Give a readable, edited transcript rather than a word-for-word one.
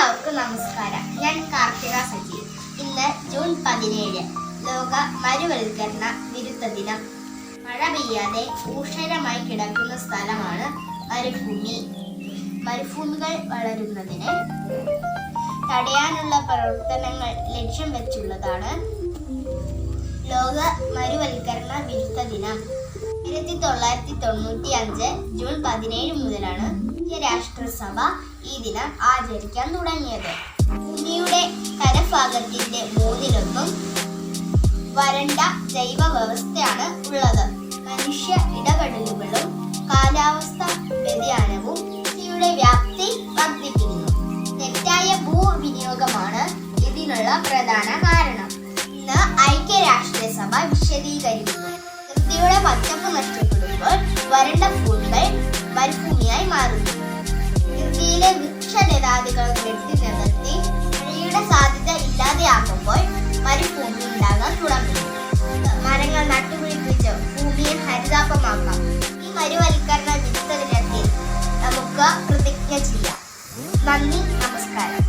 എല്ലാവർക്കും നമസ്കാരം. ഞാൻ കാർത്തിക സജി. ഇന്ന് ജൂൺ 17 ലോക മരുവൽക്കരണ വിരുദ്ധ ദിനം. മഴ പെയ്യാതെ ഊഷരമായി കിടക്കുന്ന സ്ഥലമാണ് മരുഭൂമി. മരുഭൂമികൾ വളരുന്നതിനെ തടയാനുള്ള പ്രവർത്തനങ്ങൾ ലക്ഷ്യം വെച്ചുള്ളതാണ് ലോക മരുവൽക്കരണ വിരുദ്ധ ദിനം. 1995 ജൂൺ 17 മുതലാണ് രാഷ്ട്രസഭ ഈ ദിനം ആചരിക്കാൻ തുടങ്ങിയത്. ഭൂമിയുടെ കരഭാഗത്തിന്റെ 1/3 വരണ്ട ജൈവ വ്യവസ്ഥയാണ് ഉള്ളത്. മനുഷ്യ ഇടപെടലുകളും കാലാവസ്ഥ വ്യതിയാനവും കൃഷിയുടെ വ്യാപ്തി വർദ്ധിപ്പിക്കുന്നു. തെറ്റായ ഭൂവിനിയോഗമാണ് ഇതിനുള്ള പ്രധാന കാരണം. ഇന്ന് ഐക്യരാഷ്ട്രസഭ വിശദീകരിക്കുന്നു. പ്രകൃതിയുടെ പച്ചപ്പ് നഷ്ടപ്പെടുമ്പോൾ വരണ്ട ഭൂമികൾ മരുഭൂമിയായി മാറുന്നു. പ്രകൃതിയിലെ വൃക്ഷലതാദികൾ വെട്ടി നികത്തി മഴയുടെ സാധ്യത ഇല്ലാതെയാകുമ്പോൾ മരുഭൂമി ഉണ്ടാകാൻ തുടങ്ങുന്നു. മരങ്ങൾ നട്ടുപിടിപ്പിച്ച് ഭൂമിയെ ഹരിതാപമാക്കാം. ഈ മരുവൽക്കരണ വിരുദ്ധ ദിനത്തിൽ നമുക്ക് പ്രതിജ്ഞ ചെയ്യാം. നന്ദി, നമസ്കാരം.